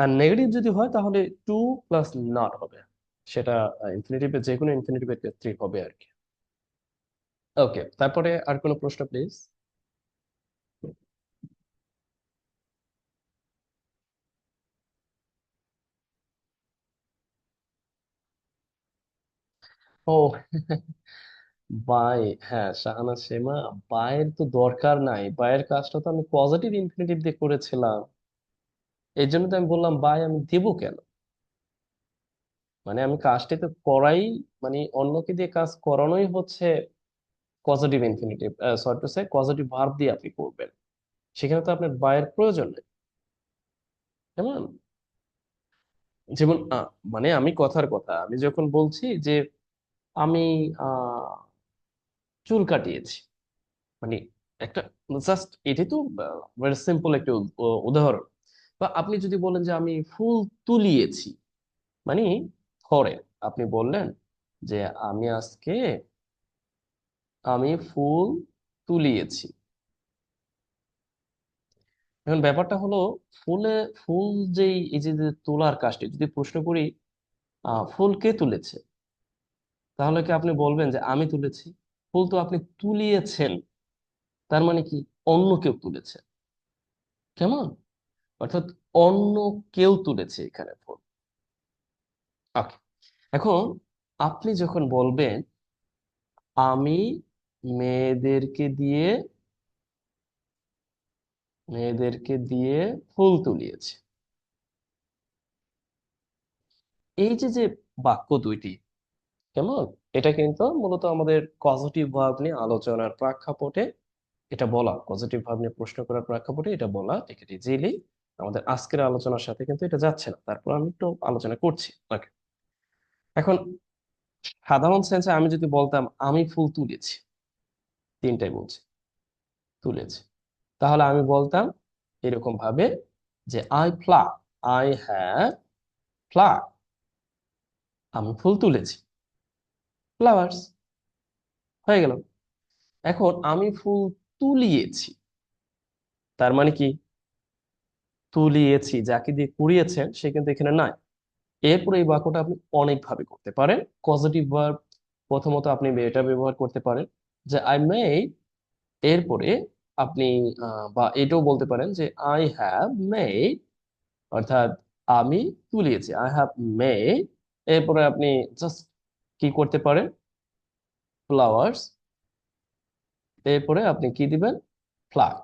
আর নেগেটিভ যদি হয় তাহলে টু প্লাস নট হবে, সেটা ইনফিনিটিভে, যে কোনো ইনফিনিটিভের ক্ষেত্রে হবে আর কি। ওকে, তারপরে আর কোনো প্রশ্ন প্লিজ? O by. হ্যাঁ, শাহানা শেমা, বায়ের তো দরকার নাই, বায়ের কাজটা তো আমি পজিটিভ ইনফিনিটিভ দিয়ে করেছিলাম। এই জন্য তো আমি বললাম বাই আমি দেবো কেন। মানে আমি কাজটা তো করাই, মানে অন্যকে দিয়ে কাজ করানোই হচ্ছে positive infinitive, sorry to say positive verb দিয়ে আপনি করবেন। সেখানে তো আপনার বায়ের প্রয়োজন নেই। কেমন? যেমন মানে আমি কথার কথা, আমি যখন বলছি যে আমি চুল কাটিয়েছি, মানে একটা জাস্ট এটাই তো ভেরি সিম্পল একটা উদাহরণ। বা আপনি যদি বলেন যে আমি ফুল তুলিয়েছি, মানে ধরেন আপনি বললেন যে আমি আজকে আমি ফুল তুলিয়েছি। এখন ব্যাপারটা হলো, ফুলে ফুল যেই এই যে যে তোলার কাজটি যদি প্রশ্ন করি, ফুল কে তুলেছে, তাহলে কি আপনি বলবেন যে আমি তুলেছি? ফুল তো আপনি তুলিয়েছেন, তার মানে কি অন্য কেউ তুলেছে। কেমন? অর্থাৎ অন্য কেউ তুলেছে এখানে ফুল। ওকে, এখন আপনি যখন বলবেন আমি মেয়েদেরকে দিয়ে মেয়েদেরকে দিয়ে ফুল তুলিয়েছি, এই যে যে বাক্য দুইটি, কেমন, এটা কিন্তু মূলত আমাদের পজিটিভ ভার্ব নিয়ে আলোচনার প্রেক্ষাপটে এটা বলা, পজিটিভ ভার্ব নিয়ে প্রশ্ন করার প্রেক্ষাপটে এটা বলা, ঠিক ইজিলি আমাদের আজকের আলোচনার সাথে কিন্তু এটা যাচ্ছে না, তারপর আমি একটু আলোচনা করছি। ওকে, এখন সাধারণ সেন্সে আমি যদি বলতাম আমি ফুল তুলেছি, তিনটাই বলছি তুলেছি, তাহলে আমি বলতাম এরকম ভাবে যে I pluck, I have pluck, আমি ফুল তুলেছি, ফ্লাওয়ার্স, হয়ে গেল। এখন আমি ফুল তুলিয়েছি, তার মানে কি তুলিয়েছি যাকে দিয়ে কুড়িয়েছেন সে কিন্তু এখানে নাই। এরপরে এই বাক্যটা আপনি অনেক ভাবে করতে পারেন। পজিটিভ ভার্ব, প্রথমত আপনি এটা ব্যবহার করতে পারেন যে আই মেড, এরপরে আপনি বা এটাও বলতে পারেন যে আই হ্যাভ মেড, অর্থাৎ আমি তুলিয়েছি, আই হ্যাভ মেড। এরপরে আপনি জাস্ট কি করতে পারেন, ফ্লাওয়ার্স, এরপরে আপনি কি দিবেন, ফ্লাগ,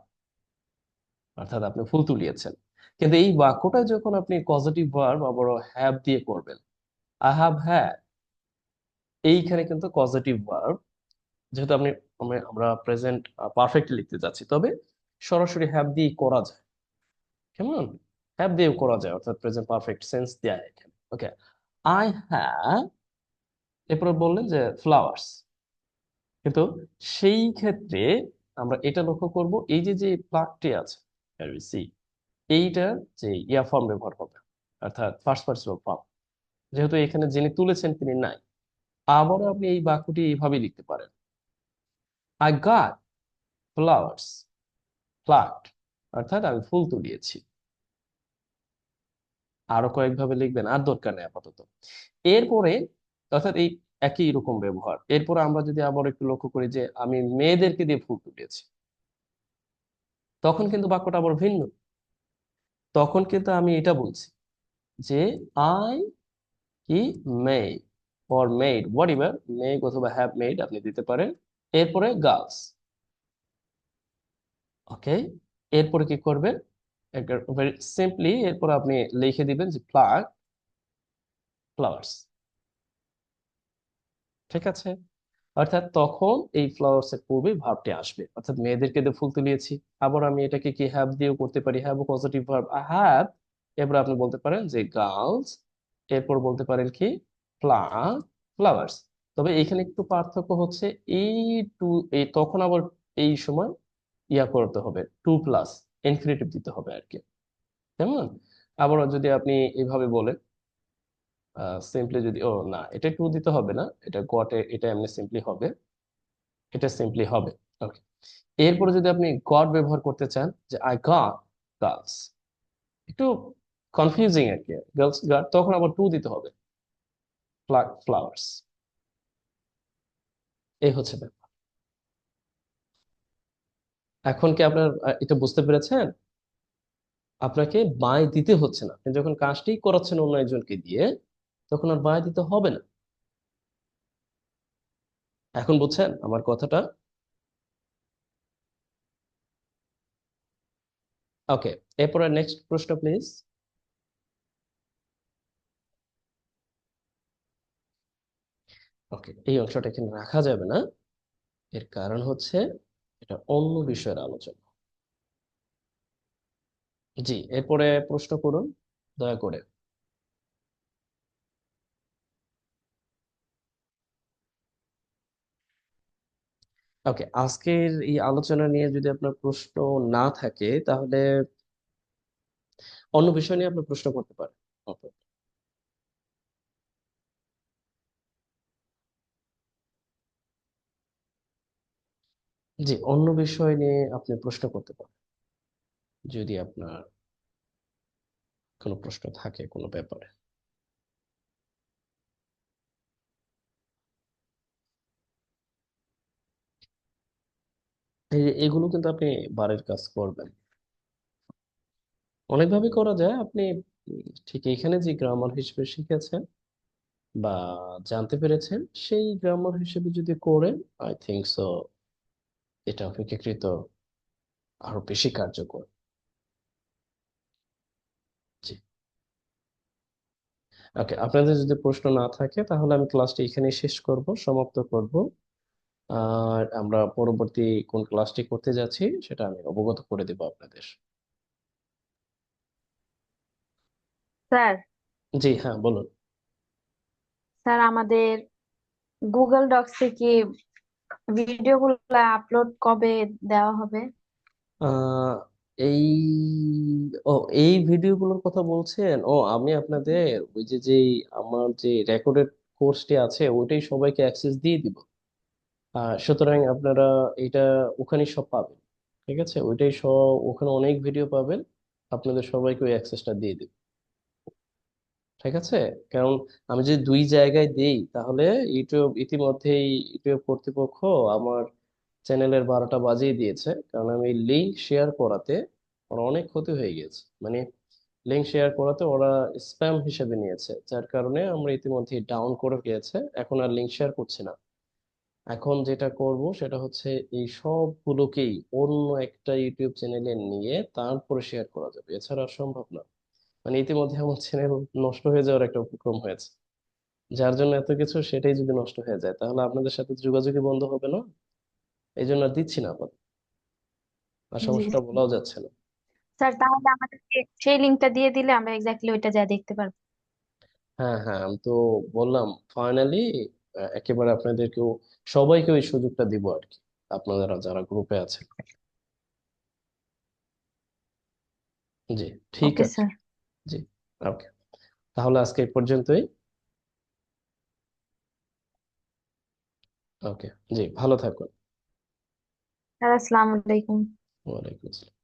অর্থাৎ আপনি ফুল তুলিয়েছেন। কিন্তু এই বাক্যটা যখন আপনি পজিটিভ ভার্ব আবার হ্যাভ দিয়ে করবেন, আই হ্যাভ হ্যাড, এইখানে কিন্তু পজিটিভ ভার্ব, যেহেতু আপনি আমরা প্রেজেন্ট পারফেক্টলি লিখতে যাচ্ছি, তবে সরাসরি হ্যাভ দিয়ে করা যায়। কেমন? হ্যাভ দিয়েও করা যায়, অর্থাৎ প্রেজেন্ট পারফেক্ট সেন্স দেয় এখানে। ওকে, আই হ্যাভ, এরপর বললেন যে ফ্লাওয়ার্স, কিন্তু সেই ক্ষেত্রে আমরা এটা লক্ষ্য করব, এই যে যে প্লাগটি আছে সি, এইটার যে ইয়া ফর্ম ব্যবহার হবে, অর্থাৎ ফার্স্ট পার্সন ফর্ম, যেহেতু এখানে যিনি তুলেছেন তিনি নাই। আবারও আপনি এই বাক্যটি এইভাবে লিখতে পারেন, আই গট ফ্লাওয়ার্স প্লান্ট, অর্থাৎ আমি ফুল তুলিয়েছি। আরো কয়েকভাবে লিখবেন, আর দরকার নেই আপাতত। এরপরে অর্থাৎ এই একই রকম ব্যবহার, এরপর আমরা যদি আবার একটু লক্ষ্য করি যে আমি মেয়েদেরকে দিয়ে ফুল তুলিয়েছি, তখন কিন্তু বাক্যটা আবার ভিন্ন। তখন কিন্তু আমি এটা বলছি যে আই কি made, or made what ever, made অথবা হ্যাভ মেড আপনি দিতে পারেন, এরপরে গার্লস। ওকে, এরপরে কি করবেন, ভেরি সিম্পলি এরপর আপনি লিখে দিবেন যে প্লাগ ফ্লাওয়ার্স। ঠিক আছে, অর্থাৎ তখন এই ফ্লাওয়ার্স এর পূর্বে ভার্বটি আসবে, অর্থাৎ মেয়েদেরকে দিয়ে ফুল তুলিয়েছি। আবার আমি এটাকে কি হ্যাভ দিয়েও করতে পারি, have positive verb I have, এরপর আপনি বলতে পারেন যে গার্লস, এরপর বলতে পারেন কি প্লান্ট ফ্লাওয়ার্স। তবে এখানে একটু পার্থক্য হচ্ছে, এই টু, এই তখন আবার এই সময় ইয়া করতে হবে, টু প্লাস ইনফিনিটিভ দিতে হবে আর কি। কেমন? আবার যদি আপনি এইভাবে বলেন সিম্পলি, যদি ও না, এটা টু দিতে হবে না, এটা গটে, এটা এমনি সিম্পলি হবে, এটা সিম্পলি হবে। ওকে, এরপরে যদি আপনি গড ব্যবহার করতে চান যে আই গট গার্লস, একটু কনফিউজিং আর কি, গার্লস গড, তখন আবার টু দিতে হবে, ফ্লাওয়ার্স। এই হচ্ছে ব্যাপার। এখন কি আপনার এটা বুঝতে পেরেছেন? আপনাকে বায় দিতে হচ্ছে না, আপনি যখন কাজটি করাচ্ছেন অন্য একজনকে দিয়ে, তখন আর বায় দিতে হবে না। এখন বুঝছেন আমার কথাটা? ওকে, এরপরে নেক্সট প্রশ্ন প্লিজ। ওকে, এই অংশটা এখানে রাখা যাবে না, এর কারণ হচ্ছে এটা অন্য বিষয়ের আলোচনা। জি, এরপরে প্রশ্ন করুন দয়া করে। ওকে, আজকের এই আলোচনা নিয়ে যদি আপনার প্রশ্ন না থাকে, তাহলে অন্য বিষয় নিয়ে আপনি প্রশ্ন করতে পারেন। ওকে। জি, অন্য বিষয় নিয়ে আপনি প্রশ্ন করতে পারেন, যদি আপনার কোনো প্রশ্ন থাকে কোনো ব্যাপারে। এগুলো কিন্তু আপনি বাড়ির কাজ করবেন, অনেকভাবে করা যায়। আপনি ঠিক এখানে যে গ্রামার হিসেবে শিখেছেন বা জানতে পেরেছেন, সেই গ্রামার হিসেবে যদি করেন, আই থিংক সো এটা অপেক্ষাকৃত আরো বেশি কার্যকর। জি। ওকে, আপনাদের যদি প্রশ্ন না থাকে, তাহলে আমি ক্লাসটি এখানেই শেষ করব, সমাপ্ত করব। আর আমরা পরবর্তী কোন ক্লাসটি করতে যাচ্ছি সেটা আমি অবগত করে দেব আপনাদের। স্যার, জি হ্যাঁ, বলুন। স্যার আমাদের গুগল ডক্সে কি ভিডিওগুলো আপলোড কবে দেওয়া হবে? আহ এই ও, এই ভিডিওগুলোর কথা বলছেন? ও, আমি আপনাদের ওই যে আমার যে রেকর্ডেড কোর্সটি আছে ওইটাই সবাইকে অ্যাক্সেস দিয়ে দিব। সুতরাং আপনারা এটা ওখানে সব পাবেন। ঠিক আছে, ওইটাই সব, ওখানে অনেক ভিডিও পাবেন, আপনাদের সবাইকে ওই অ্যাক্সেসটা দিয়ে দিব। ঠিক আছে, কারণ আমি যদি দুই জায়গায় দেই, তাহলে ইউটিউব ইতিমধ্যেই, ইউটিউব কর্তৃপক্ষ আমার চ্যানেলের 12টা বাজিয়ে দিয়েছে, কারণ আমি লিংক শেয়ার করাতে ওরা অনেক ক্ষতি হয়ে গেছে। মানে লিংক শেয়ার করাতে ওরা স্প্যাম হিসেবে নিয়েছে, যার কারণে আমরা ইতিমধ্যে ডাউন করে গিয়েছে, এখন আর লিংক শেয়ার করছি না। এখন যেটা করব সেটা হচ্ছে এই সবগুলোকেই অন্য একটা ইউটিউব চ্যানেলে নিয়ে তারপরে শেয়ার করা যাবে, এছাড়া আর সম্ভব না। মানে ইতিমধ্যে আমার চ্যানেল নষ্ট হয়ে যাওয়ার একটা উপক্রম হয়েছে, যার জন্য এত কিছু, সেটাই যদি নষ্ট হয়ে যায় তাহলে আপনাদের সাথে যোগাযোগই বন্ধ হবে না। এই জন্য আর দিচ্ছি না আপাতত, আর জি সমস্যাটা বলাও যাচ্ছে না। স্যার, তাহলে আমাদেরকে সেই লিঙ্কটা দিয়ে দিলে আমরা এক্স্যাক্টলি ওইটা যা দেখতে পারবো। হ্যাঁ হ্যাঁ, আমি তো বললাম ফাইনালি একেবারে আপনাদেরকেও সবাইকে ওই সুযোগটা দিব আর কি, আপনারা যারা গ্রুপে আছেন। জি, ঠিক ওকে আছে। স্যার। জি, ওকে, তাহলে আজকে এই পর্যন্তই। ওকে, জি ভালো থাকুন। স্যার, আসসালামু আলাইকুম। ওয়ালাইকুম আসসালাম।